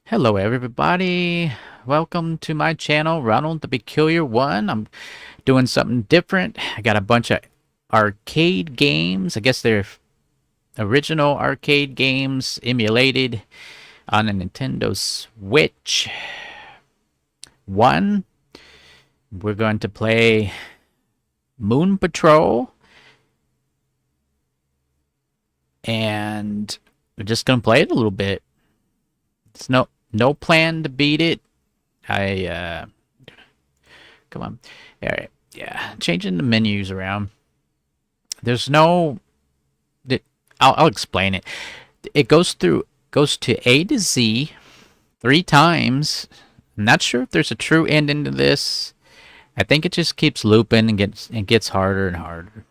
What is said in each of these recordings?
Hello everybody, welcome to my channel, Ronald the Peculiar One. I'm doing something different. I got a bunch of arcade games. I guess they're original arcade games emulated on a Nintendo Switch. One, we're going to play Moon Patrol, and we're just going to play it a little bit. It's no plan to beat it. I come on. All right. Yeah, changing the menus around. There's no. I'll explain it. It goes to A to Z 3 times. I'm not sure if there's a true ending to this. I think it just keeps looping and gets harder and harder.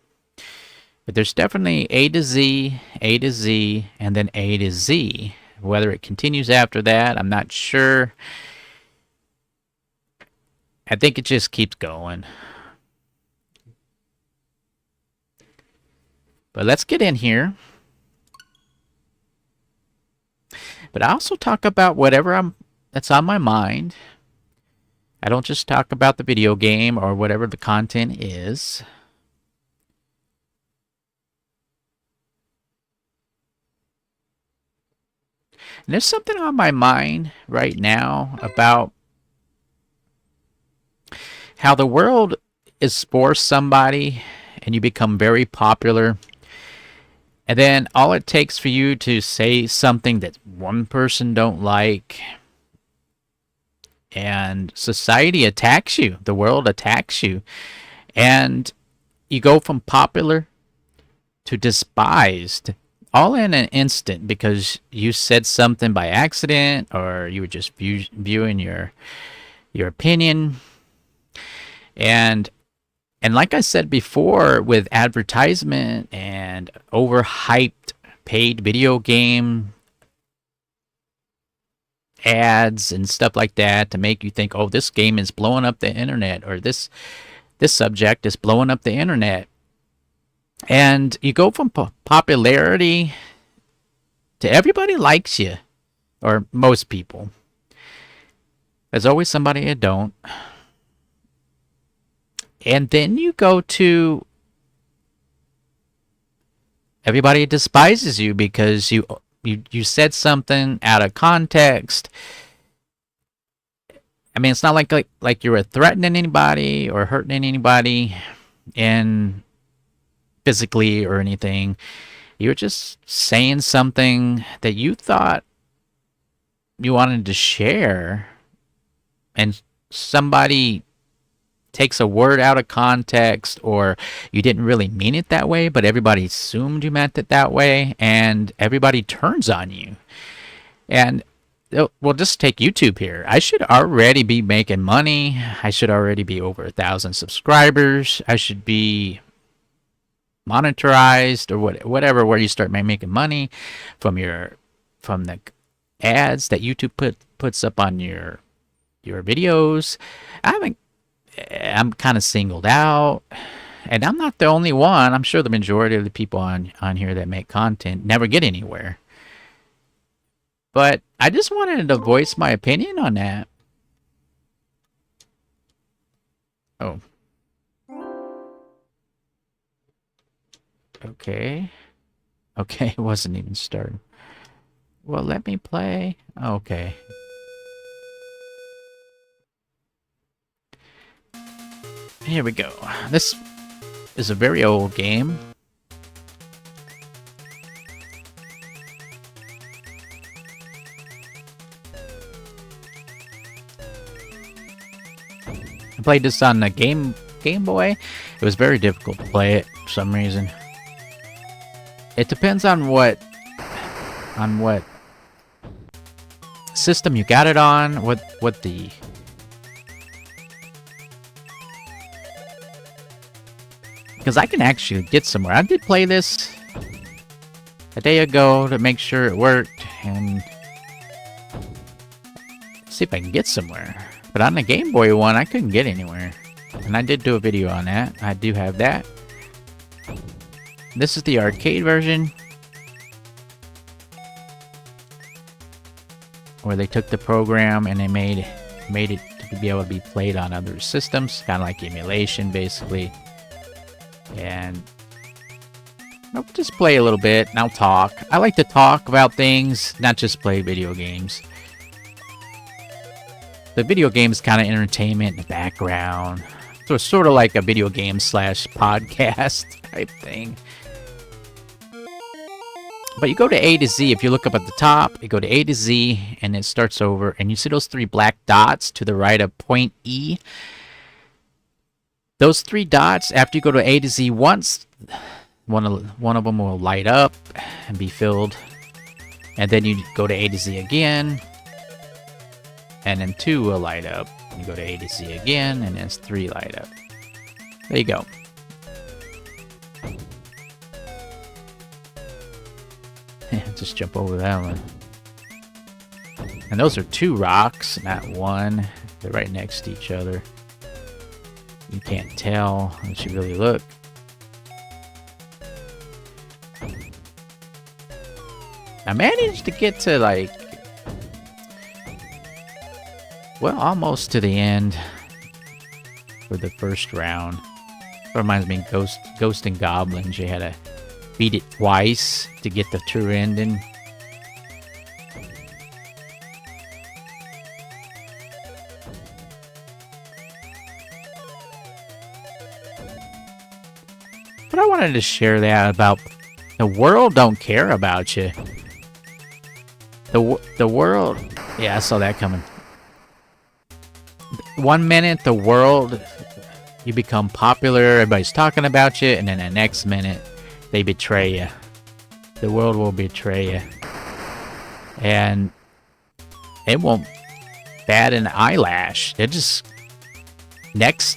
But there's definitely A to Z, A to Z, and then A to Z. Whether it continues after that, I'm not sure. I think it just keeps going. But let's get in here. But I also talk about whatever that's on my mind. I don't just talk about the video game or whatever the content is. And there's something on my mind right now about how the world is for somebody and you become very popular. And then all it takes for you to say something that one person don't like, and society attacks you, the world attacks you, and you go from popular to despised all in an instant because you said something by accident or you were just viewing your opinion. And like I said before, with advertisement and overhyped paid video game ads and stuff like that to make you think, oh, this game is blowing up the internet, or this subject is blowing up the internet. And you go from popularity to everybody likes you, or most people. There's always somebody that don't. And then you go to everybody despises you because you said something out of context. I mean, it's not like you were threatening anybody or hurting anybody, and physically or anything. You were just saying something that you thought you wanted to share, and somebody takes a word out of context, or you didn't really mean it that way, but everybody assumed you meant it that way, and everybody turns on you. And we'll just take YouTube here. I should already be making money. I should already be over 1,000 subscribers. I should be monetized or whatever, where you start making money from the ads that YouTube puts up on your videos. I'm kind of singled out, and I'm not the only one. I'm sure the majority of the people on here that make content never get anywhere. But I just wanted to voice my opinion on that. Oh. Okay. Okay, it wasn't even starting. Well, let me play. Okay. Here we go. This is a very old game. I played this on the Game Boy. It was very difficult to play it for some reason. It depends on what system you got it on, what the because I can actually get somewhere. I did play this a day ago to make sure it worked, and see if I can get somewhere. But on the Game Boy one, I couldn't get anywhere. And I did do a video on that. I do have that. This is the arcade version. where they took the program and they made it to be able to be played on other systems, kind of like emulation, basically. And I'll just play a little bit, and I'll talk. I like to talk about things, not just play video games. The video game is kind of entertainment in the background. So it's sort of like a video game / podcast type thing. But you go to A to Z. If you look up at the top, you go to A to Z, and it starts over. And you see those 3 black dots to the right of point E. Those 3 dots, after you go to A to Z once, one of them will light up and be filled. And then you go to A to Z again. And then 2 will light up. You go to A to Z again, and then 3 light up. There you go. Just jump over that one. And those are 2 rocks, not 1. They're right next to each other. You can't tell unless you really look. I managed to get to, like, well, almost to the end for the first round. It reminds me of Ghost and Goblins. You had to beat it twice to get the true ending. But I wanted to share that about the world don't care about you. The world... Yeah, I saw that coming. 1 minute, the world... You become popular, everybody's talking about you, and then the next minute, they betray you. The world will betray you. And it won't bat an eyelash. They're just... Next...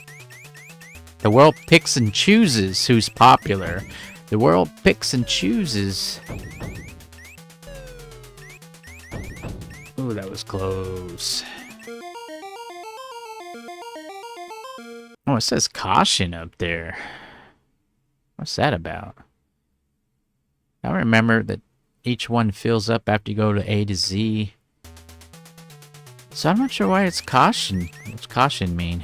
The world picks and chooses who's popular. The world picks and chooses... Ooh, that was close. Oh, it says caution up there. What's that about? I remember that each one fills up after you go to A to Z. So I'm not sure why it's caution. What's caution mean?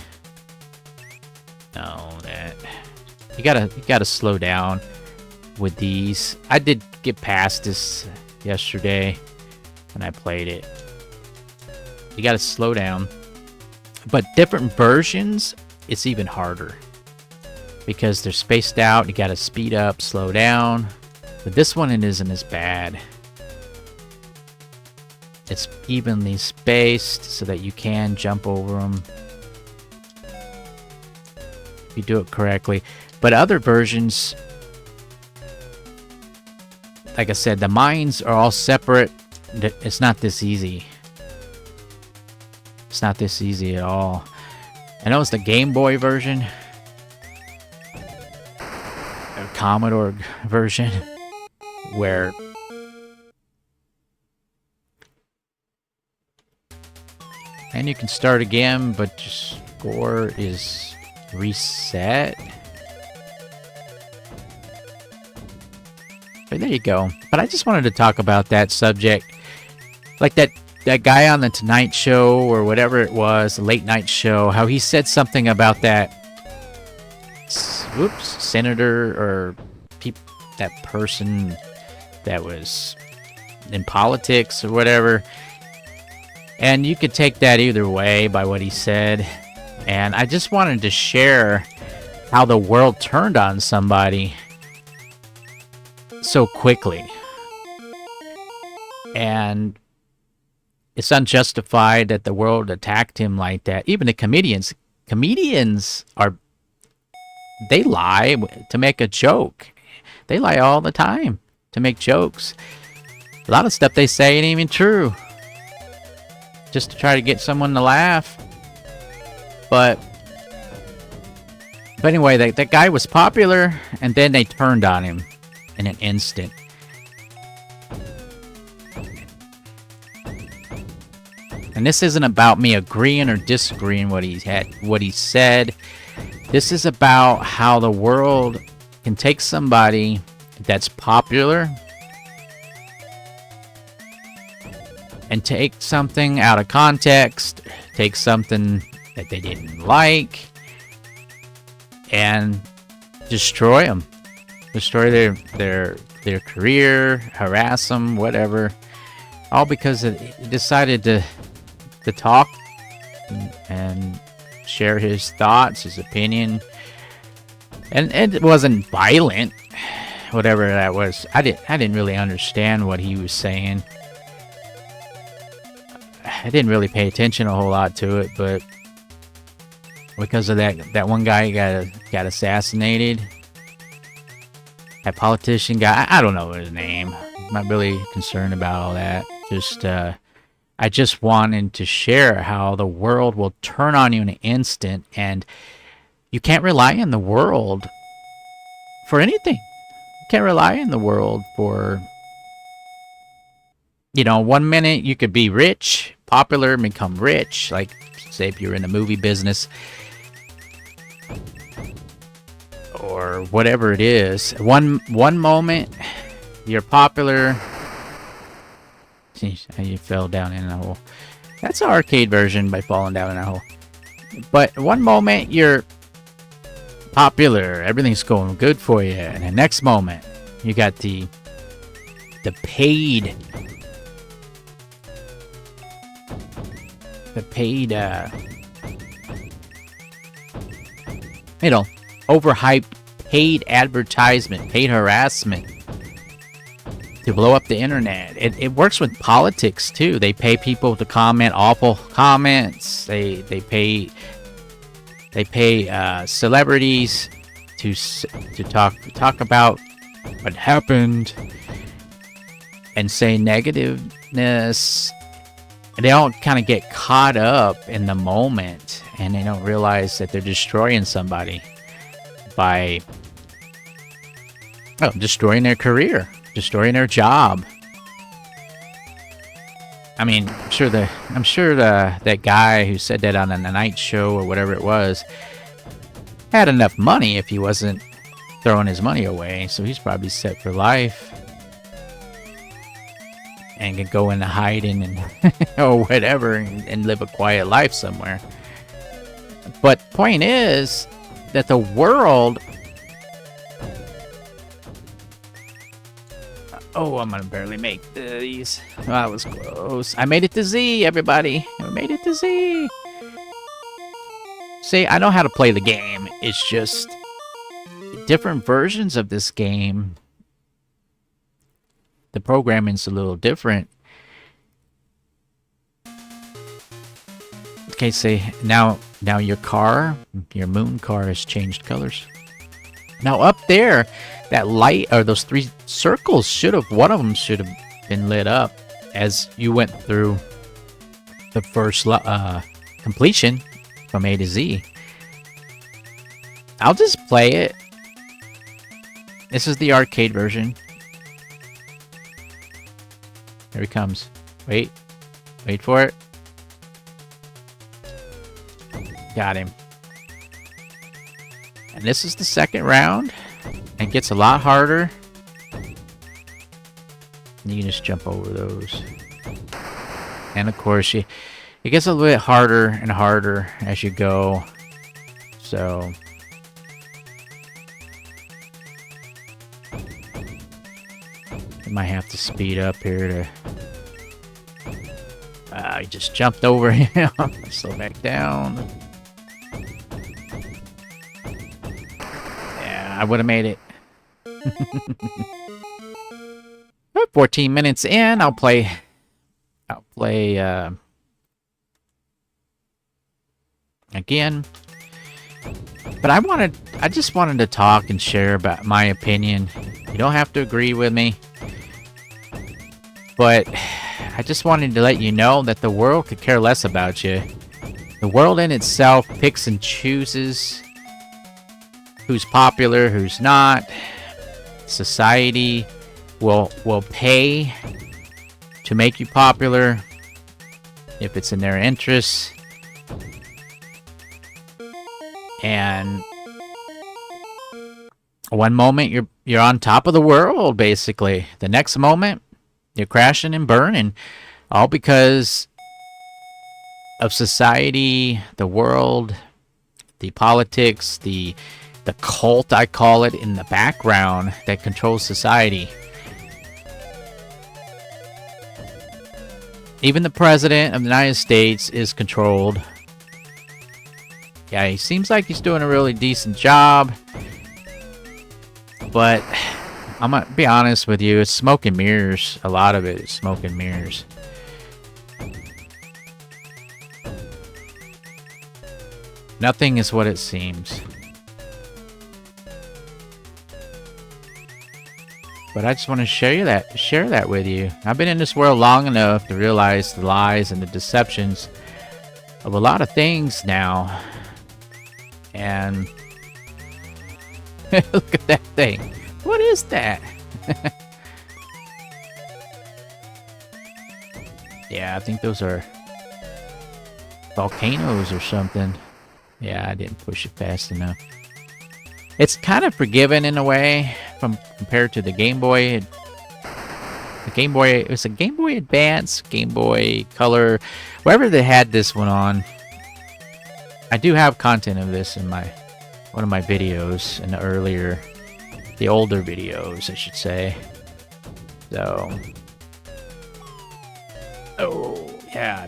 No, that... You gotta slow down with these. I did get past this yesterday when I played it. You gotta slow down. But different versions, it's even harder. Because they're spaced out, you gotta speed up, slow down. But this one, it isn't as bad. It's evenly spaced so that you can jump over them. If you do it correctly. But other versions, like I said, the mines are all separate. It's not this easy. It's not this easy at all. I know it's the Game Boy version. Or Commodore version. Where... And you can start again, but your score is reset. But there you go. But I just wanted to talk about that subject. Like that guy on the Tonight Show or whatever it was, the late night show, how he said something about that senator or that person that was in politics or whatever. And you could take that either way by what he said. And I just wanted to share how the world turned on somebody so quickly. And it's unjustified that the world attacked him like that. Even the comedians are, they lie to make a joke. They lie all the time to make jokes. A lot of stuff they say ain't even true. Just to try to get someone to laugh. But anyway, that guy was popular, and then they turned on him in an instant. And this isn't about me agreeing or disagreeing what he said. This is about how the world can take somebody that's popular and take something out of context, take something that they didn't like, and destroy them, destroy their career, harass them, whatever, all because he decided to talk and share his thoughts, his opinion, and it wasn't violent, whatever that was. I didn't really understand what he was saying. I didn't really pay attention a whole lot to it, but because of that one guy got assassinated. That politician guy, I don't know his name. I'm not really concerned about all that. I just wanted to share how the world will turn on you in an instant, and you can't rely on the world for anything. You can't rely on the world for, 1 minute you could be rich, popular, and become rich. Like, say if you're in the movie business or whatever it is. One moment you're popular. Jeez, you fell down in a hole. That's an arcade version by falling down in a hole. But one moment you're popular, everything's going good for you, and the next moment you got the paid overhyped paid advertisement, paid harassment to blow up the internet. It works with politics too. They pay people to comment awful comments. They pay celebrities to talk about what happened and say negativeness. They all kind of get caught up in the moment, and they don't realize that they're destroying somebody by destroying their career, destroying their job. I mean, I'm sure that guy who said that on the Night Show or whatever it was had enough money if he wasn't throwing his money away, so he's probably set for life and can go into hiding and or whatever and live a quiet life somewhere. But point is that the world... Oh, I'm gonna barely make these. Oh, that was close. I made it to Z, everybody. I made it to Z. See, I know how to play the game. It's just different versions of this game. The programming's a little different. Okay, say now your moon car has changed colors. Now up there, that light or those three circles one of them should have been lit up as you went through the first completion from A to Z. I'll just play it. This is the arcade version. Here he comes. Wait for it. Got him. And this is the second round. It gets a lot harder. You can just jump over those. And of course, it gets a little bit harder and harder as you go. So... you might have to speed up here to... I just jumped over him. Slow back down. Yeah, I would have made it. 14 minutes in, I'll play again. But I just wanted to talk and share about my opinion. You don't have to agree with me. But I just wanted to let you know that the world could care less about you. The world in itself picks and chooses who's popular, who's not. Society will pay to make you popular if it's in their interests. And one moment you're on top of the world, basically. The next moment you're crashing and burning. All because of society, the world, the politics, the cult, I call it, in the background that controls society. Even the president of the United States is controlled. Yeah, he seems like he's doing a really decent job. But I'm going to be honest with you, it's smoke and mirrors. A lot of it is smoke and mirrors. Nothing is what it seems. But I just want to share that with you. I've been in this world long enough to realize the lies and the deceptions of a lot of things now. And look at that thing. What is that? Yeah, I think those are volcanoes or something. Yeah, I didn't push it fast enough. It's kind of forgiven in a way compared to the Game Boy. The Game Boy, it was a Game Boy Advance, Game Boy Color, wherever they had this one on. I do have content of this in one of my videos in the older videos, I should say. So, oh yeah,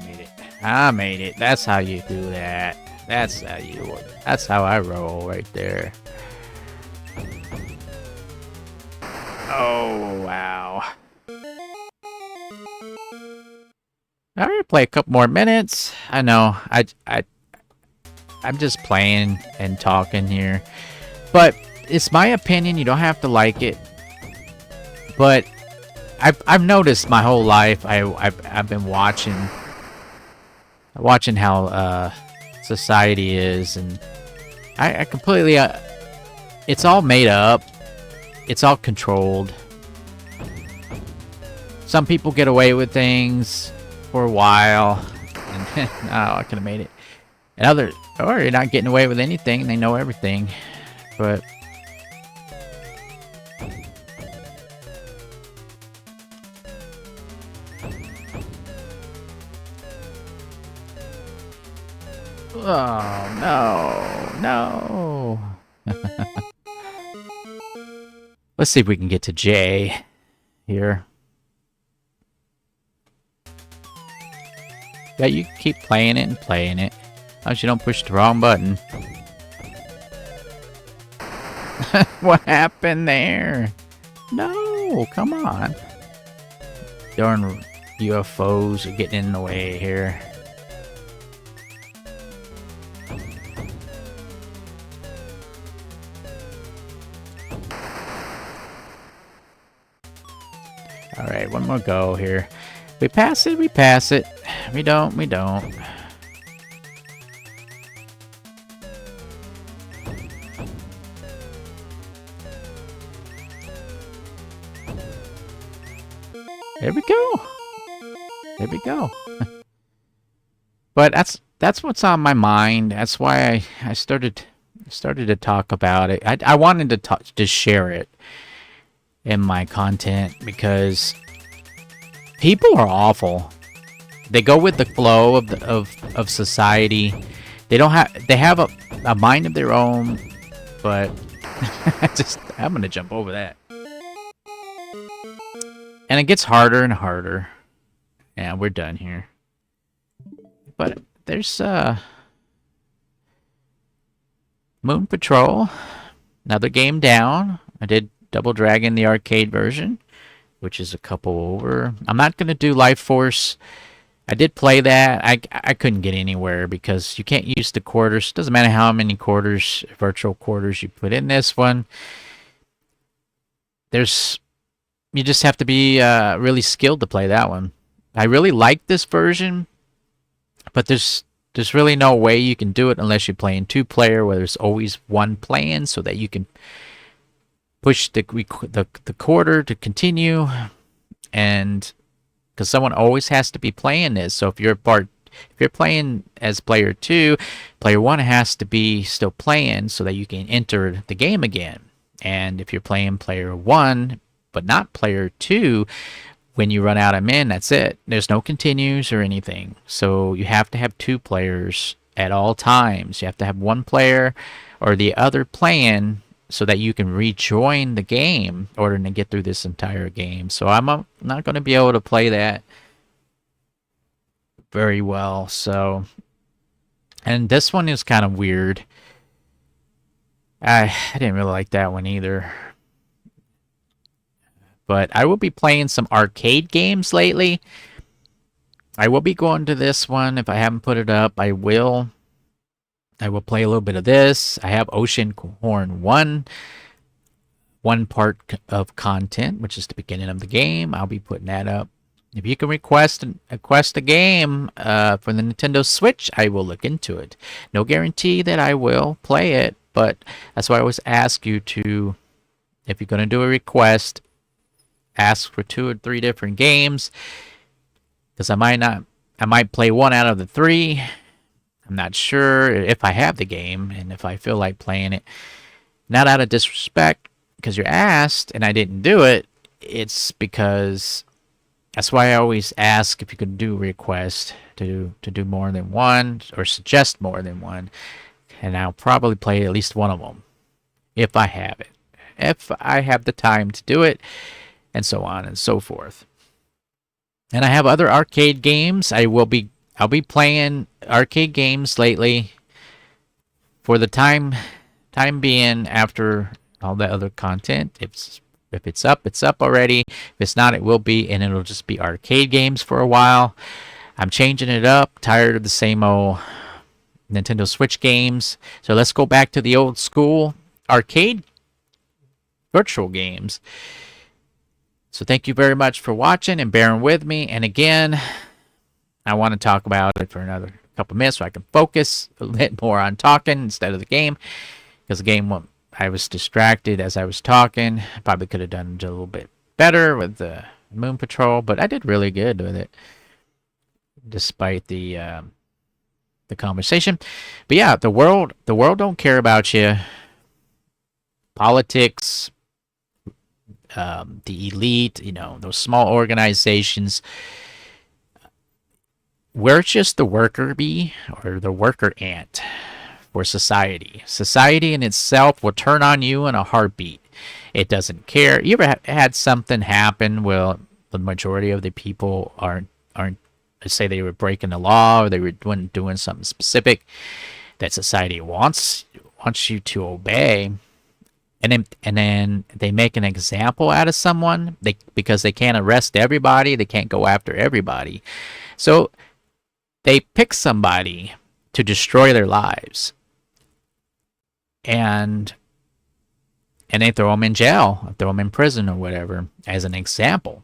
I made it. That's how you do that. That's how I roll right there. Oh wow. I'm gonna play a couple more minutes. I know I'm just playing and talking here, but it's my opinion. You don't have to like it, but I've noticed my whole life. I've been watching how society is, and I completely it's all made up. It's all controlled. Some people get away with things for a while, and then, oh, I could have made it. And others, or you're not getting away with anything. They know everything, but oh no. Let's see if we can get to J here. Yeah, you keep playing it and playing it. As long as you don't push the wrong button. What happened there? No, come on. Darn UFOs are getting in the way here. Alright, one more go here. We pass it, we pass it. We don't, we don't. There we go. There we go. But that's what's on my mind. That's why I started to talk about it. I wanted to share it in my content because people are awful. They go with the flow of society. They have a mind of their own, but I'm gonna jump over that. And it gets harder and harder. Yeah, we're done here. But there's Moon Patrol, another game down. I did Double Dragon, the arcade version, which is a couple over. I'm not going to do Life Force. I did play that. I couldn't get anywhere because you can't use the quarters. Doesn't matter how many quarters, virtual quarters you put in this one. You just have to be really skilled to play that one. I really like this version, but there's really no way you can do it unless you're playing two-player, where there's always one playing, so that you can push the quarter to continue, and because someone always has to be playing this. So if you're playing as player 2, player 1 has to be still playing so that you can enter the game again. And if you're playing player 1 but not player 2, When you run out of men, that's it. There's no continues or anything. So you have to have two players at all times. You have to have one player or the other playing so that you can rejoin the game in order to get through this entire game. So I'm not going to be able to play that very well. So, and this one is kind of weird. I didn't really like that one either. But I will be playing some arcade games lately. I will be going to this one. If I haven't put it up, I will. I will play a little bit of this. I have Ocean Horn 1. One part of content, which is the beginning of the game. I'll be putting that up. If you can request a game for the Nintendo Switch, I will look into it. No guarantee that I will play it, but that's why I always ask you to, if you're going to do a request, ask for 2 or 3 different games, because I might play one out of the 3. I'm not sure if I have the game and if I feel like playing it. Not out of disrespect, because you're asked and I didn't do it. It's because that's why I always ask if you could do a request to do more than one or suggest more than one, and I'll probably play at least one of them if I have it, if I have the time to do it, and so on and so forth. And I have other arcade games. I'll be playing arcade games lately for the time being after all the other content. If it's up, it's up already. If it's not, it will be, and it'll just be arcade games for a while. I'm changing it up. Tired of the same old Nintendo Switch games. So let's go back to the old school arcade virtual games. So thank you very much for watching and bearing with me. And again, I want to talk about it for another couple minutes so I can focus a bit more on talking instead of the game, because the game, I was distracted as I was talking. I probably could have done a little bit better with the Moon Patrol, but I did really good with it, despite the conversation. But yeah, the world don't care about you. Politics, the elite, those small organizations. We're just the worker bee or the worker ant for society. Society in itself will turn on you in a heartbeat. It doesn't care. You ever had something happen? Well, the majority of the people aren't. Let's say they were breaking the law or they were doing something specific that society wants you to obey, and then they make an example out of someone. Because they can't arrest everybody, they can't go after everybody, so they pick somebody to destroy their lives, and they throw them in jail, throw them in prison or whatever as an example.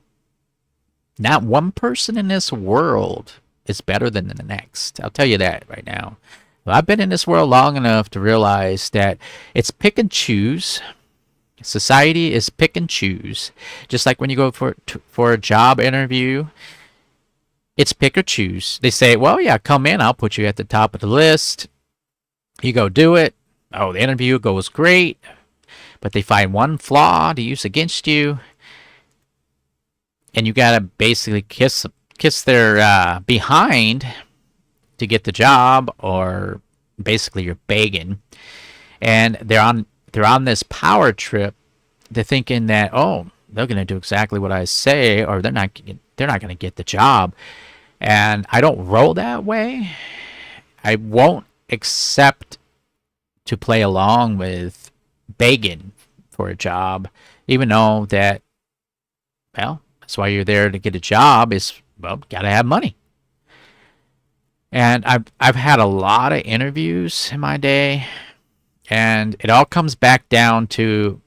Not one person in this world is better than the next. I'll tell you that right now. Well, I've been in this world long enough to realize that it's pick and choose. Society is pick and choose. Just like when you go for a job interview, it's pick or choose. They say, well, yeah, come in. I'll put you at the top of the list. You go do it. Oh, the interview goes great. But they find one flaw to use against you. And you got to basically kiss their behind to get the job, or basically you're begging. And they're on this power trip. They're thinking that, oh, they're going to do exactly what I say, or they're not going to get the job. And I don't roll that way. I won't accept to play along with begging for a job, even though that, well, that's why you're there to get a job, is, well, gotta have money. And I've had a lot of interviews in my day, and it all comes back down to,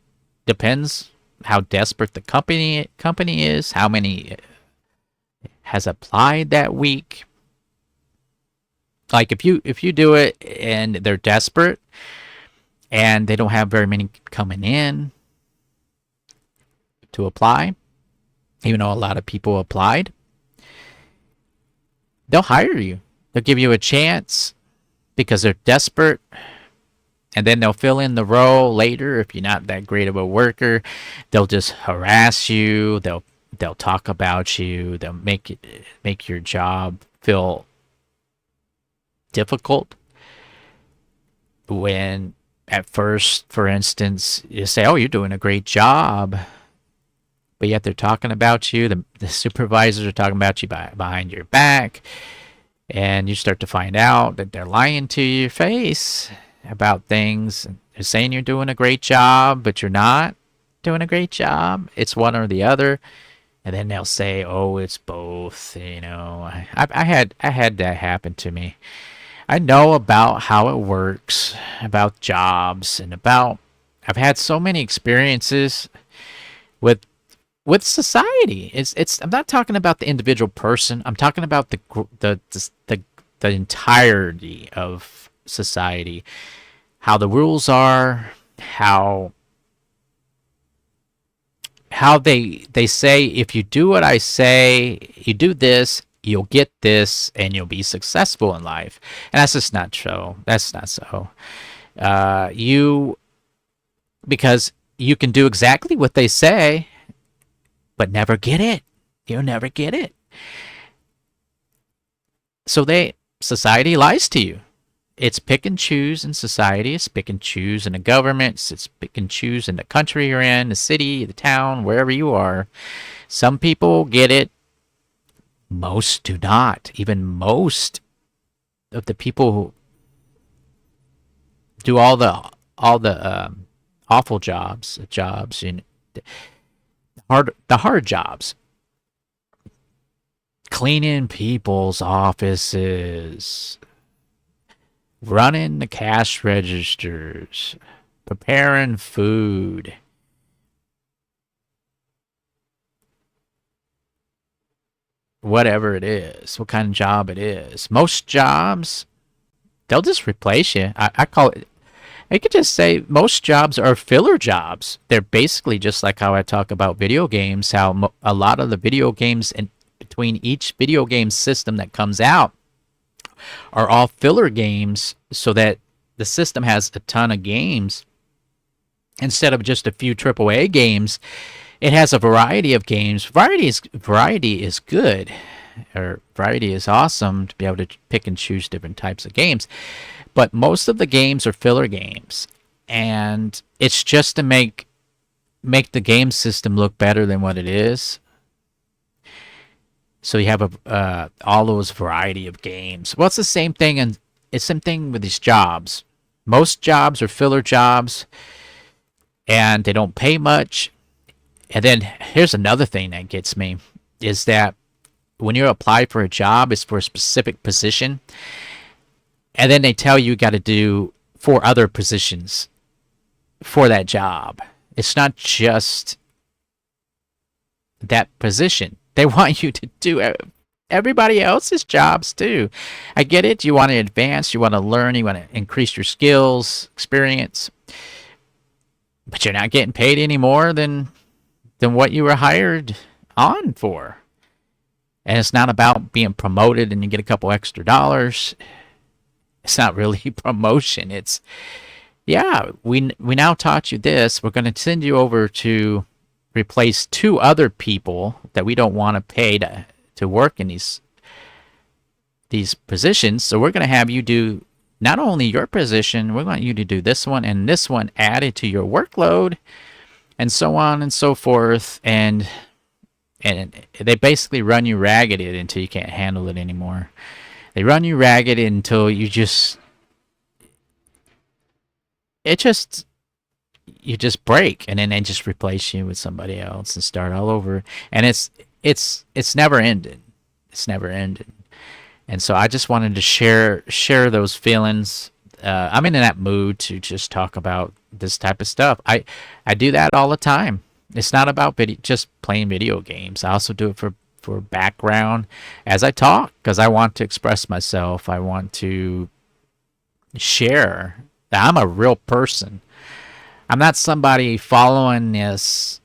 depends how desperate the company is, how many has applied that week. Like if you do it and they're desperate and they don't have very many coming in to apply, even though a lot of people applied, they'll hire you. They'll give you a chance because they're desperate, and then they'll fill in the role later. If you're not that great of a worker, they'll just harass you. They'll They'll talk about you. They'll make your job feel difficult when at first, for instance, you say, "Oh, you're doing a great job," but yet they're talking about you. The supervisors are talking about you behind your back, and you start to find out that they're lying to your face about things. They're saying you're doing a great job, but you're not doing a great job. It's one or the other. And then they'll say, "Oh, it's both." I had that happen to me. I know about how it works, about jobs, and about I've had so many experiences with society. It's I'm not talking about the individual person. I'm talking about the entirety of society. How the rules are, how they say if you do what I say, you do this, you'll get this, and you'll be successful in life. And that's just not true. That's not so. You Because you can do exactly what they say, but never get it. You'll never get it. So society lies to you. It's pick and choose in society. It's pick and choose in the governments. It's pick and choose in the country you're in, the city, the town, wherever you are. Some people get it. Most do not. Even most of the people who do all the awful jobs, the hard jobs, cleaning people's offices, running the cash registers, preparing food. Whatever it is, what kind of job it is. Most jobs, they'll just replace you. I call it, I could just say most jobs are filler jobs. They're basically just like how I talk about video games, how a lot of the video games in between each video game system that comes out are all filler games so that the system has a ton of games instead of just a few AAA games. It has a variety of games. Variety is good, or variety is awesome to be able to pick and choose different types of games. But most of the games are filler games, and it's just to make the game system look better than what it is. So you have all those variety of games. Well, it's the same thing, and it's the same thing with these jobs. Most jobs are filler jobs, and they don't pay much. And then here's another thing that gets me is that when you apply for a job, it's for a specific position, and then they tell you got to do 4 other positions for that job. It's not just that position. They want you to do everybody else's jobs too. I get it. You want to advance, you want to learn, you want to increase your skills, experience, but you're not getting paid any more than what you were hired on for. And it's not about being promoted and you get a couple extra dollars. It's not really promotion. It's, yeah, we now taught you this. We're going to send you over to replace 2 other people that we don't want to pay to work in these positions. So we're going to have you do not only your position, we want you to do this one and this one added to your workload, and so on and so forth. And they basically run you ragged until you can't handle it anymore. They run you ragged until you just break, and then they just replace you with somebody else and start all over. And it's never ended. It's never ended. And so I just wanted to share those feelings. I'm in that mood to just talk about this type of stuff. I do that all the time. It's not about just playing video games. I also do it for background as I talk, because I want to express myself. I want to share that I'm a real person. I'm not somebody following this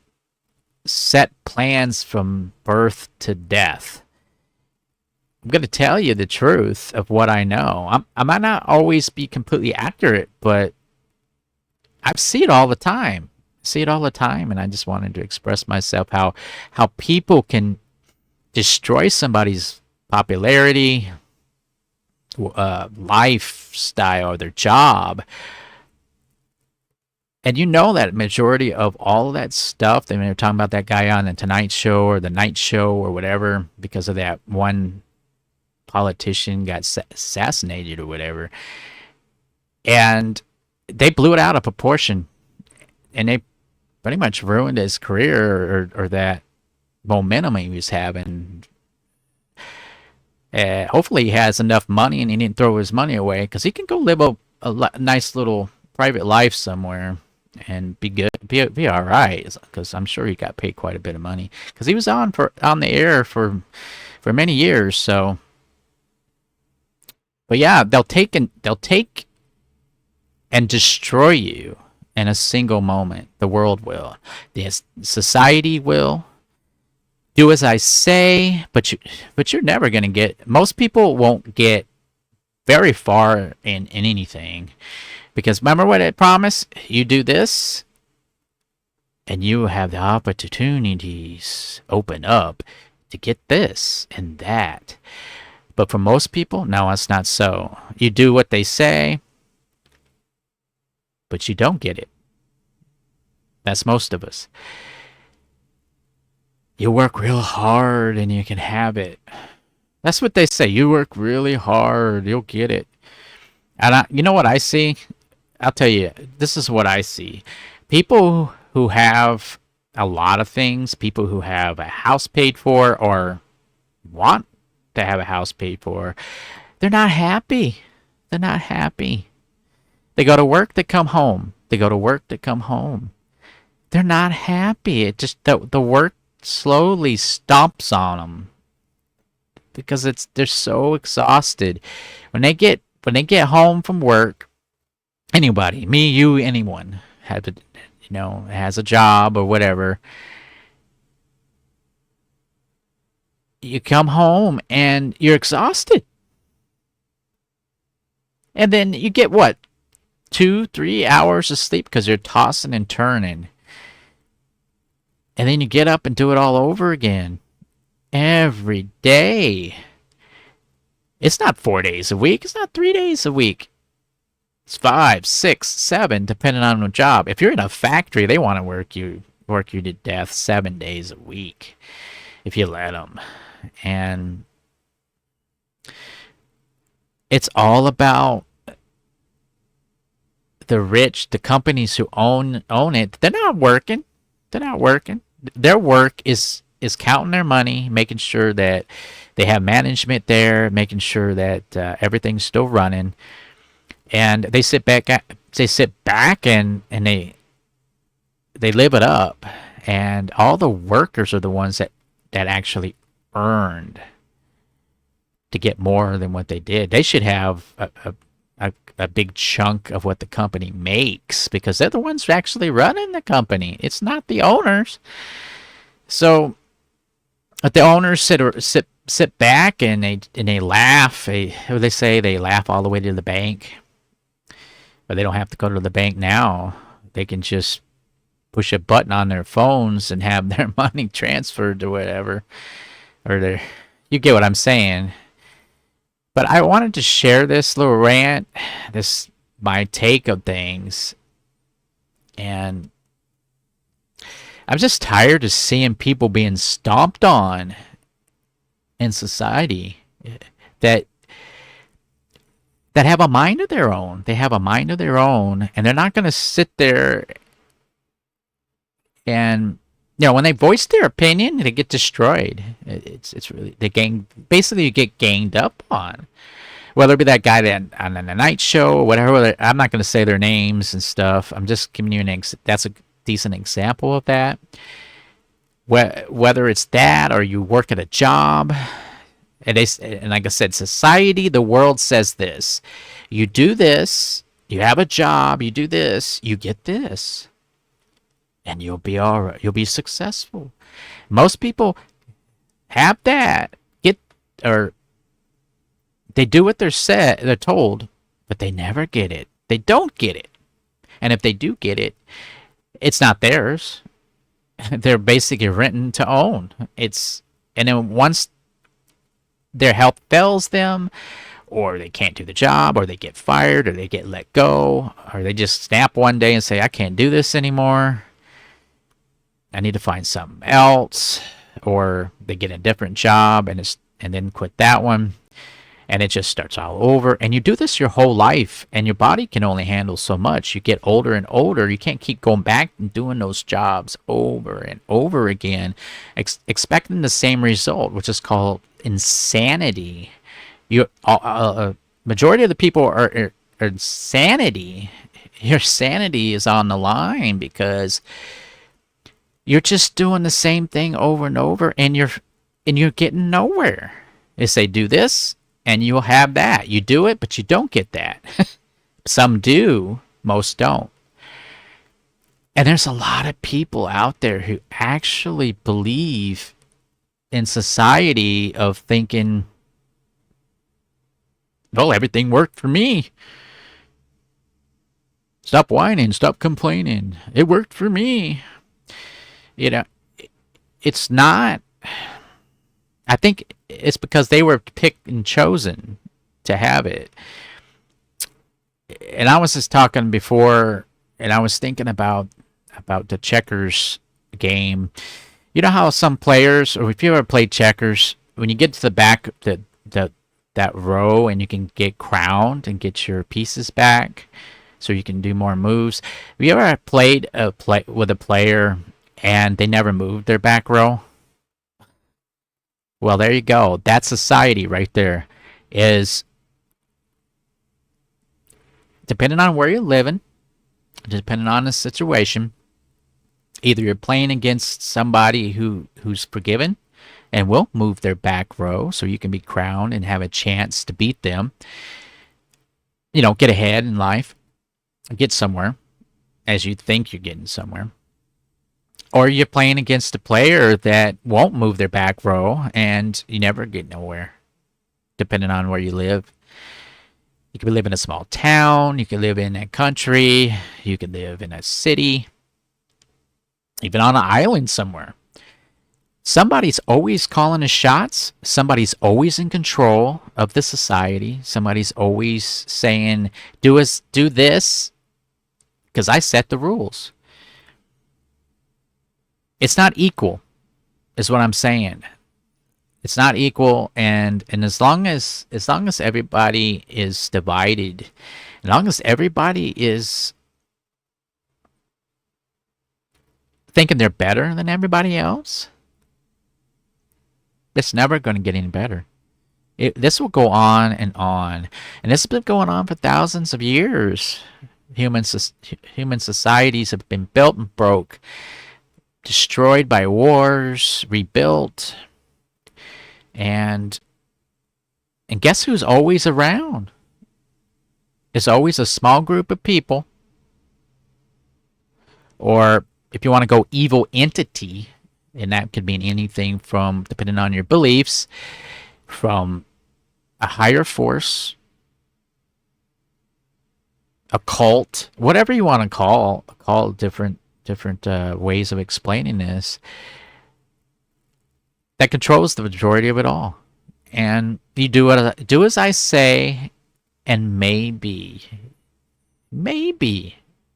set plans from birth to death. I'm going to tell you the truth of what I know. I might not always be completely accurate, but I see it all the time. see it all the time, and I just wanted to express myself how people can destroy somebody's popularity, lifestyle, or their job. And you know that majority of all of that stuff, they were talking about that guy on the Tonight Show or the Night Show or whatever, because of that one politician got assassinated or whatever. And they blew it out of proportion. And they pretty much ruined his career, or that momentum he was having. Hopefully he has enough money and he didn't throw his money away, because he can go live a nice little private life somewhere and be good, be all right. Because I'm sure he got paid quite a bit of money, because he was on the air for many years. So, but yeah, they'll take and destroy you in a single moment. The world will, the society will. Do as I say, but you're never gonna get. Most people won't get very far in anything, because remember what I promised? You do this, and you have the opportunities open up to get this and that. But for most people, no, it's not so. You do what they say, but you don't get it. That's most of us. You work real hard and you can have it. That's what they say. You work really hard, you'll get it. And you know what I see? I'll tell you, this is what I see. People who have a lot of things, people who have a house paid for or want to have a house paid for, they're not happy. They're not happy. They go to work, they come home. They go to work, they come home. They're not happy. It just, the work slowly stomps on them, because they're so exhausted. When they get home from work, anybody, me, you, anyone, has a job or whatever, you come home and you're exhausted. And then you get what? 2-3 hours of sleep, because you're tossing and turning. And then you get up and do it all over again. Every day. It's not 4 days a week. It's not 3 days a week. It's 5, 6, 7, depending on the job. If you're in a factory, they want to work you to death 7 days a week, if you let them. And it's all about the rich, the companies who own it. They're not working. They're not working. Their work is counting their money, making sure that they have management there, making sure that everything's still running, and they sit back and they live it up. And all the workers are the ones that actually earned to get more than what they did. They should have a big chunk of what the company makes, because they're the ones actually running the company. It's not the owners. So, but the owners sit back and they laugh. They say they laugh all the way to the bank, but they don't have to go to the bank now. They can just push a button on their phones and have their money transferred to whatever, or you get what I'm saying. But I wanted to share this little rant, my take of things. And I'm just tired of seeing people being stomped on in society that have a mind of their own. They have a mind of their own, and they're not going to sit there and, when they voice their opinion, they get destroyed. It's really, basically you get ganged up on. Whether it be that guy on the Night Show or whatever. I'm not going to say their names and stuff. I'm just giving you that's a decent example of that. Whether it's that, or you work at a job, and like I said, society, the world says this: you do this, you have a job, you do this, you get this, and you'll be all right. You'll be successful. Most people have that, or they do what they're told, but they never get it. They don't get it. And if they do get it, It's not theirs. They're basically written to own. And then once their health fails them, or they can't do the job, or they get fired, or they get let go, or they just snap one day and say, I can't do this anymore. I need to find something else. Or they get a different job and then quit that one. And it just starts all over. And you do this your whole life, and your body can only handle so much. You get older and older. You can't keep going back and doing those jobs over and over again, expecting the same result, which is called insanity. You majority of the people are insanity. Your sanity is on the line because you're just doing the same thing over and over, and you're getting nowhere. They say do this and you'll have that. You do it, but you don't get that. Some do, most don't. And there's a lot of people out there who actually believe in society of thinking, well, everything worked for me. Stop whining, stop complaining. It worked for me. You know, it's not. I think it's because they were picked and chosen to have it. And I was just talking before, and I was thinking about the checkers game. You know how some players, or if you ever played checkers, when you get to the back, the that row, and you can get crowned and get your pieces back, so you can do more moves. Have you ever played with a player and they never moved their back row? Well, there you go. That's society right there. Is depending on where you're living, depending on the situation, either you're playing against somebody who's forgiven and will move their back row so you can be crowned and have a chance to beat them. Get ahead in life, get somewhere as you think you're getting somewhere. Or you're playing against a player that won't move their back row and you never get nowhere, depending on where you live. You could live in a small town, you could live in a country, you could live in a city, even on an island somewhere. Somebody's always calling the shots. Somebody's always in control of the society. Somebody's always saying, do this, because I set the rules. It's not equal, is what I'm saying. It's not equal, and as long as everybody is divided, as long as everybody is thinking they're better than everybody else, it's never going to get any better. This will go on, and this has been going on for thousands of years. Human societies have been built and broke, destroyed by wars, rebuilt, and guess who's always around? It's always a small group of people, or if you want to go evil entity, and that could mean anything from, depending on your beliefs, from a higher force, a cult, whatever you want to call different ways of explaining this, that controls the majority of it all. And you do as I say, and maybe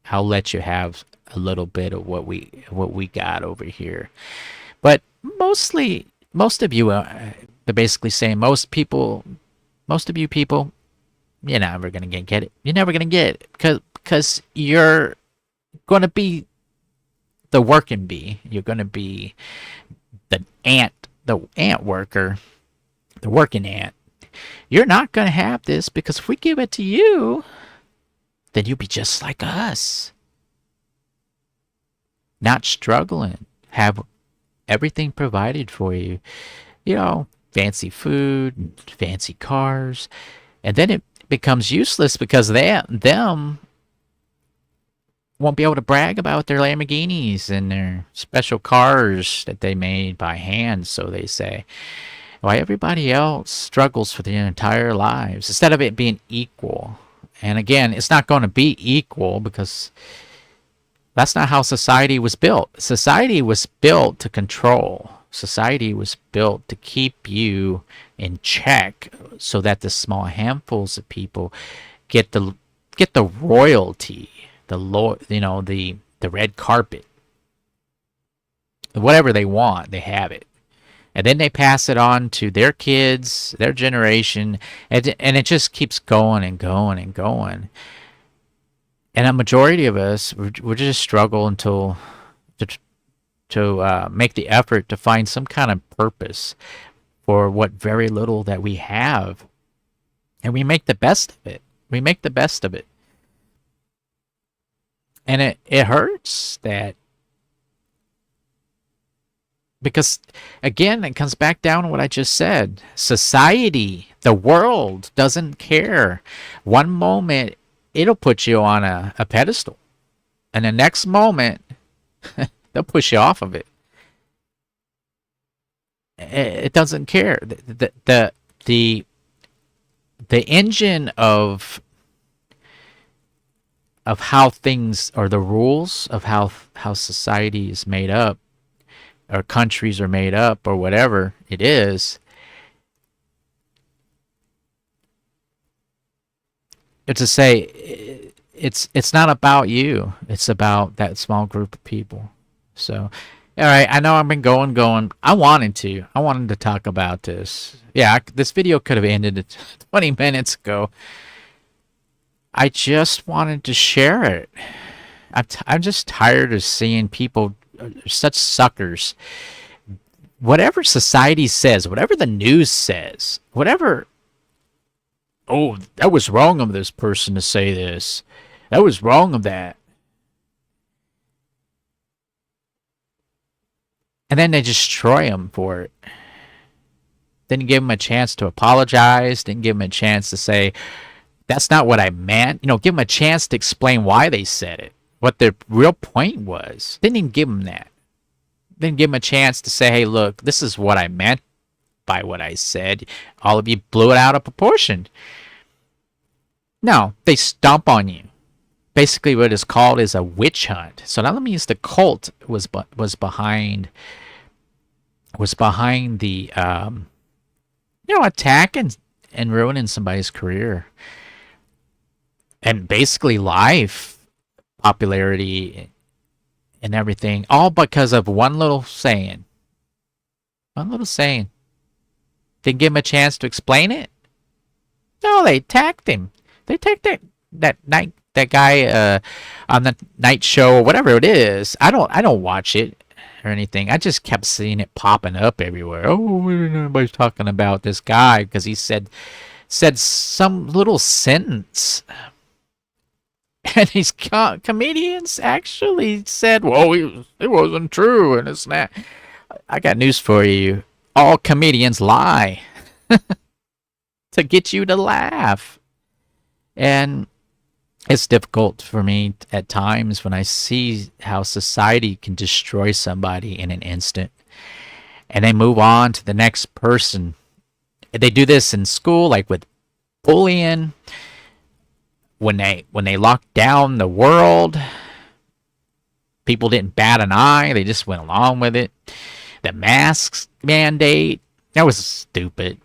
I'll let you have a little bit of what we got over here. But most of you, they're basically saying most of you people, you're never gonna get it. You're never gonna get it because you're gonna be the working bee. You're gonna be the ant worker, the working ant. You're not gonna have this, because if we give it to you, then you'll be just like us. Not struggling, have everything provided for you. Fancy food, fancy cars, and then it becomes useless because them won't be able to brag about their Lamborghinis and their special cars that they made by hand, so they say. Why everybody else struggles for their entire lives instead of it being equal. And again, it's not going to be equal because That's not how society was built. Society was built to control. Society was built to keep you in check so that the small handfuls of people get the royalty, the red carpet, whatever they want, they have it, and then they pass it on to their kids, their generation, and it just keeps going and going and going. And a majority of us, we just struggle until to make the effort to find some kind of purpose for what very little that we have, and we make the best of it. We make the best of it, and it hurts that, because again it comes back down to what I just said. Society, the world doesn't care. One moment it'll put you on a pedestal, and the next moment they'll push you off of it. It doesn't care. The the engine of how things, or the rules of how society is made up, or countries are made up, or whatever it is, it's to say it's not about you. It's about that small group of people. So, all right, I know I've been going. I wanted to talk about this. Yeah, this video could have ended 20 minutes ago. I just wanted to share it. I'm just tired of seeing people such suckers. Whatever society says, whatever the news says, whatever. Oh, that was wrong of this person to say this. That was wrong of that. And then they destroy them for it. Didn't give them a chance to apologize. Didn't give them a chance to say, that's not what I meant. Give them a chance to explain why they said it, what their real point was. Didn't even give them that. Didn't give them a chance to say, hey, look, this is what I meant by what I said. All of you blew it out of proportion. No, they stomp on you. Basically, what is called is a witch hunt. So that means the cult was behind the attack and ruining somebody's career, and basically life, popularity, and everything, all because of one little saying. One little saying. Didn't give him a chance to explain it. No, they attacked him. They attacked that guy on the night show or whatever it is. I don't watch it or anything. I just kept seeing it popping up everywhere. Oh, everybody's talking about this guy because he said some little sentence. And these comedians actually said, well, it wasn't true, and it's not. I got news for you. All comedians lie to get you to laugh. And it's difficult for me at times when I see how society can destroy somebody in an instant, and they move on to the next person. They do this in school, like with bullying. When they locked down the world, people didn't bat an eye. They just went along with it. The masks mandate, that was stupid.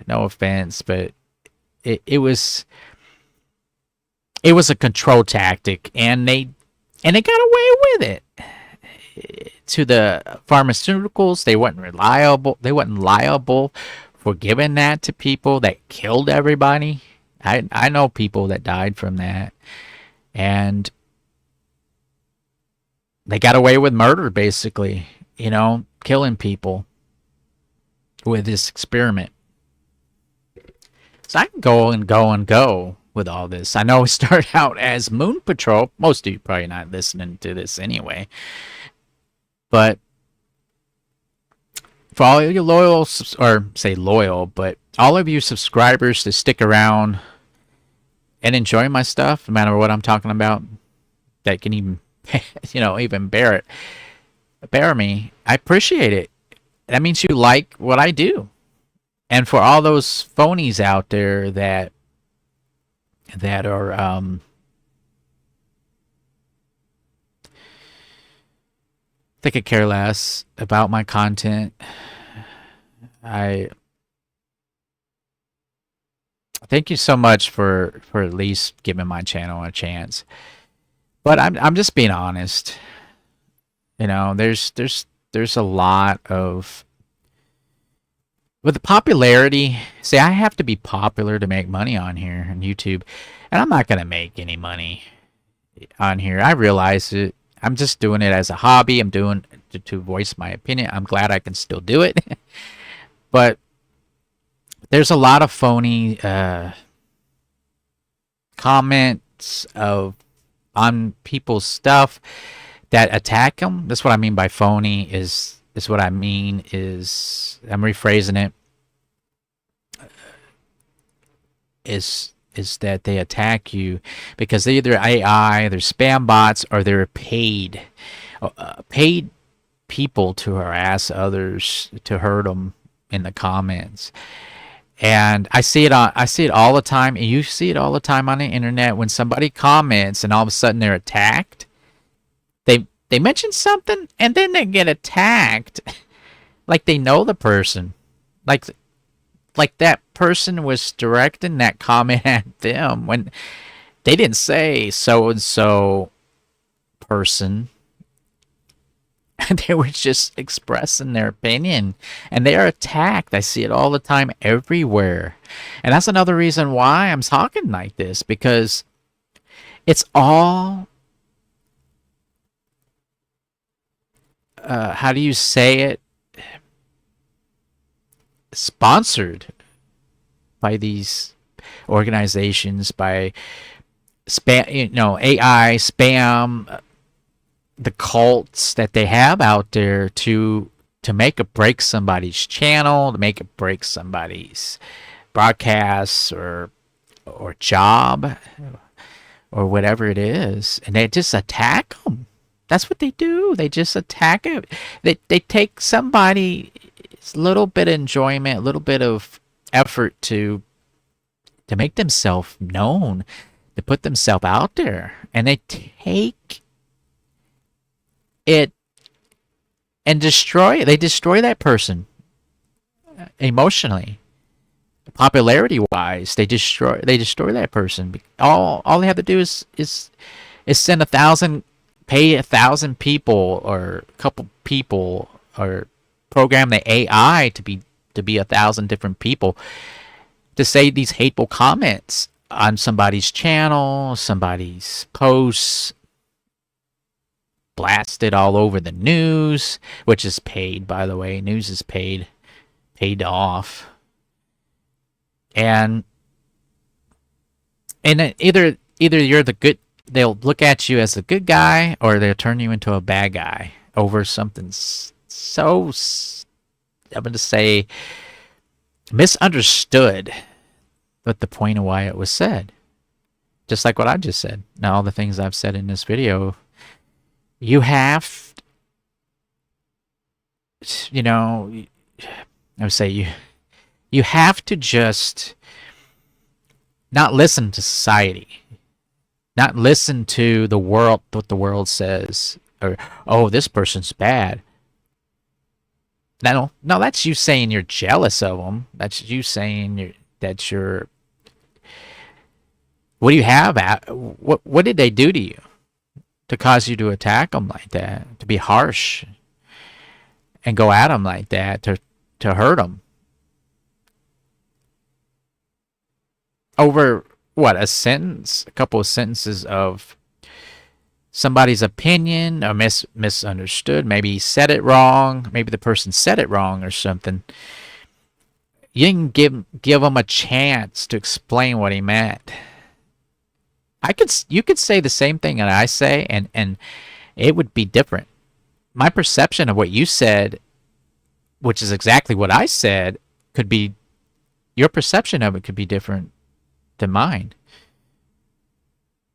No offense, but it was a control tactic, and they got away with it. To the pharmaceuticals, they weren't reliable. They weren't liable for giving that to people that killed everybody. I know people that died from that, and they got away with murder, basically, killing people with this experiment. So I can go and go and go with all this. I know we start out as Moon Patrol. Most of you probably not listening to this anyway, but for all of you loyal, or say loyal, but all of you subscribers to stick around and enjoy my stuff, no matter what I'm talking about, that can even, even bear me, I appreciate it. That means you like what I do. And for all those phonies out there that are They could care less about my content. I thank you so much for at least giving my channel a chance. But I'm just being honest. You know, there's a lot of with the popularity. See, I have to be popular to make money on here on YouTube, and I'm not gonna make any money on here. I realize it. I'm just doing it as a hobby. I'm doing to voice my opinion. I'm glad I can still do it, but there's a lot of phony comments of on people's stuff that attack them. That's what I mean by phony. Is what I mean is I'm rephrasing it. Is that they attack you because they're either AI, they're spam bots, or they're paid people to harass others to hurt them in the comments. And I see it all the time, and you see it all the time on the internet when somebody comments and all of a sudden they're attacked. They mention something and then they get attacked like they know the person. Like that person was directing that comment at them when they didn't say so and so person. They were just expressing their opinion and they are attacked. I see it all the time everywhere. And that's another reason why I'm talking like this, because it's all how do you say it? Sponsored by these organizations, by spam, AI spam, the cults that they have out there to make or break somebody's channel, to make or break somebody's broadcasts or job or whatever it is, and they just attack them. That's what they do. They just attack it. They take somebody's little bit of enjoyment, a little bit of effort to make themselves known, to put themselves out there, and they take it and destroy it. They destroy that person emotionally, popularity wise. They destroy that person. All they have to do is send 1,000, pay 1,000 people or a couple people, or program the AI to be 1,000 different people to say these hateful comments on somebody's channel, somebody's posts, blasted all over the news, which is paid, by the way. News is paid off. And either you're the good, they'll look at you as a good guy, or they'll turn you into a bad guy over something so, I'm going to say, misunderstood, but the point of why it was said. Just like what I just said. Now, all the things I've said in this video, you have, I would say you have to just not listen to society, not listen to the world, what the world says, or, oh, this person's bad. No, that's you saying you're jealous of them. That's you saying you're. What do you have at? What did they do to you to cause you to attack them like that? To be harsh and go at them like that, to hurt them over what, a sentence, a couple of sentences of somebody's opinion, or misunderstood. Maybe he said it wrong. Maybe the person said it wrong or something. You didn't give him a chance to explain what he meant. You could say the same thing that I say, and it would be different. My perception of what you said, which is exactly what I said, could be, your perception of it could be different than mine.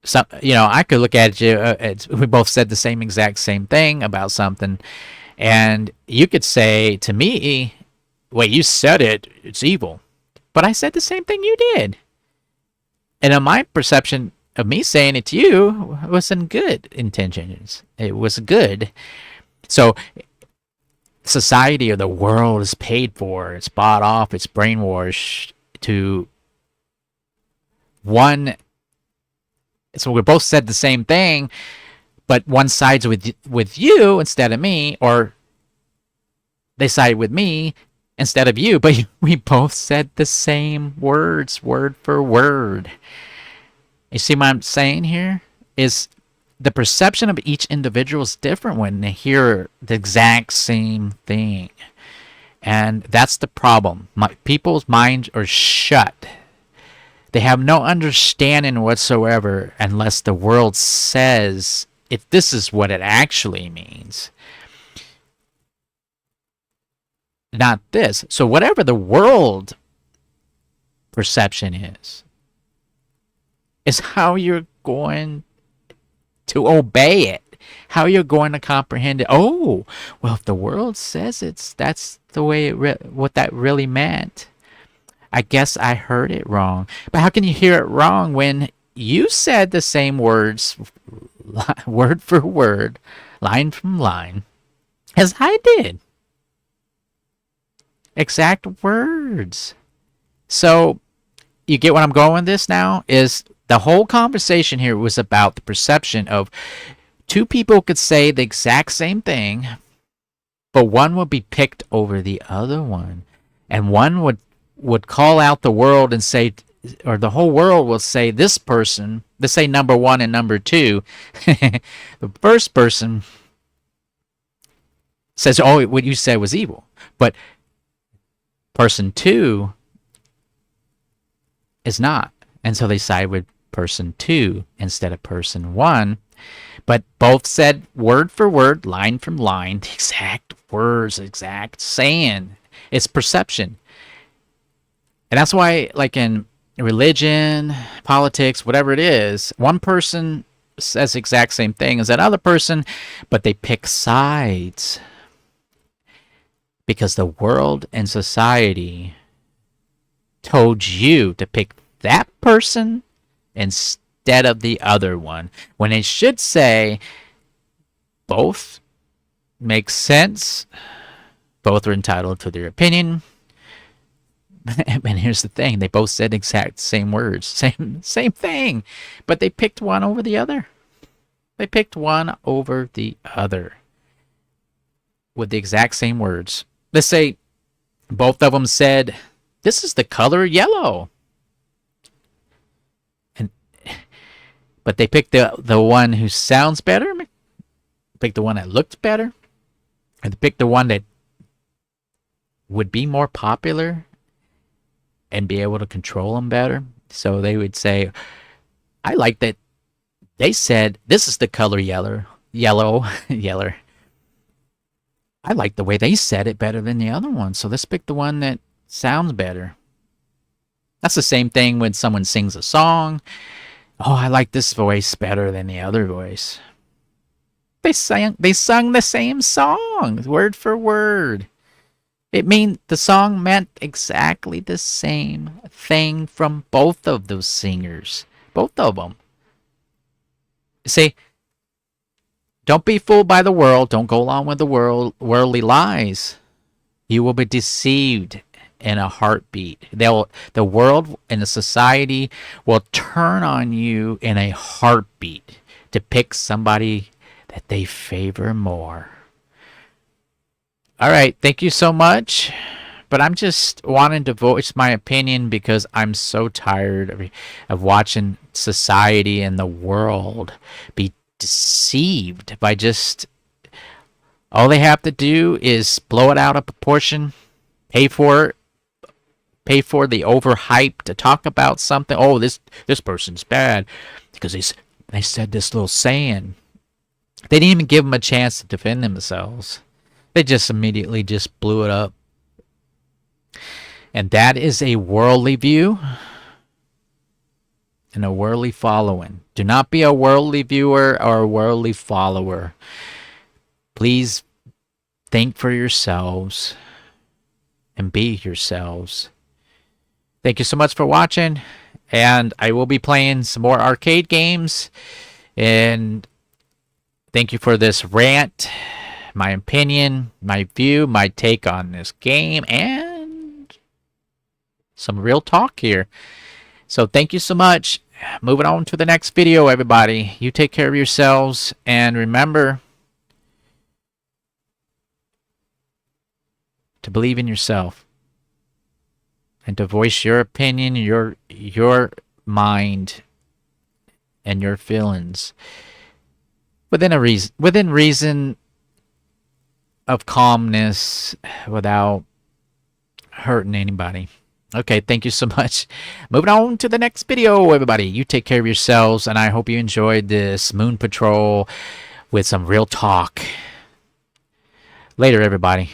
So, I could look at you, we both said the same thing about something, and you could say to me, well, you said it's evil. But I said the same thing you did. And in my perception of me saying it to you was in good intentions. It was good. So society or the world is paid for, it's bought off, it's brainwashed to one. So we both said the same thing, but one sides with you instead of me, or they side with me instead of you, but we both said the same words, word for word. You see what I'm saying here? Is the perception of each individual is different when they hear the exact same thing. And that's the problem. People's minds are shut. They have no understanding whatsoever unless the world says if this is what it actually means. Not this. So whatever the world perception is how you're going to obey it, how you're going to comprehend it. Oh, well, if the world says that's the way what that really meant. I guess I heard it wrong. But how can you hear it wrong when you said the same words, word for word, line from line, as I did? Exact words. So you get what I'm going with this now? Is the whole conversation here was about the perception of two people could say the exact same thing, but one would be picked over the other one. And one would call out the world and say, or the whole world will say, this person, let's say number one and number two. The first person says, oh, what you said was evil. But person two is not. And so they side with person two instead of person one. But both said word for word, line from line, the exact words, exact saying. It's perception. And that's why, like in religion, politics, whatever it is, one person says the exact same thing as that other person, but they pick sides. Because the world and society told you to pick that person instead of the other one, when it should say both make sense, both are entitled to their opinion. And here's the thing, they both said exact same words, same thing, but they picked one over the other. They picked one over the other with the exact same words. Let's say both of them said, this is the color yellow. But they picked the one who sounds better, picked the one that looked better, and they picked the one that would be more popular and be able to control them better. So they would say, I like that they said, this is the color yellow. I like the way they said it better than the other one, so let's pick the one that sounds better. That's the same thing when someone sings a song. Oh, I like this voice better than the other voice. They sung the same song, word for word. The song meant exactly the same thing from both of those singers. Both of them. See, don't be fooled by the world. Don't go along with the worldly lies. You will be deceived in a heartbeat. The world and the society will turn on you in a heartbeat to pick somebody that they favor more. All right, thank you so much. But I'm just wanting to voice my opinion because I'm so tired of watching society and the world be deceived by just all they have to do is blow it out of proportion, pay for the overhype to talk about something. Oh, this person's bad because they said this little saying. They didn't even give them a chance to defend themselves. They just immediately just blew it up. And that is a worldly view and a worldly following. Do not be a worldly viewer or a worldly follower. Please think for yourselves and be yourselves. Thank you so much for watching. And I will be playing some more arcade games. And thank you for this rant. my opinion, my view, my take on this game, and some real talk here. So thank you so much. Moving on to the next video, everybody. You take care of yourselves, and remember to believe in yourself and to voice your opinion, your mind, and your feelings within reason of calmness, without hurting anybody. Okay, thank you so much. Moving on to the next video, everybody. You take care of yourselves, and I hope you enjoyed this Moon Patrol with some real talk. Later, everybody.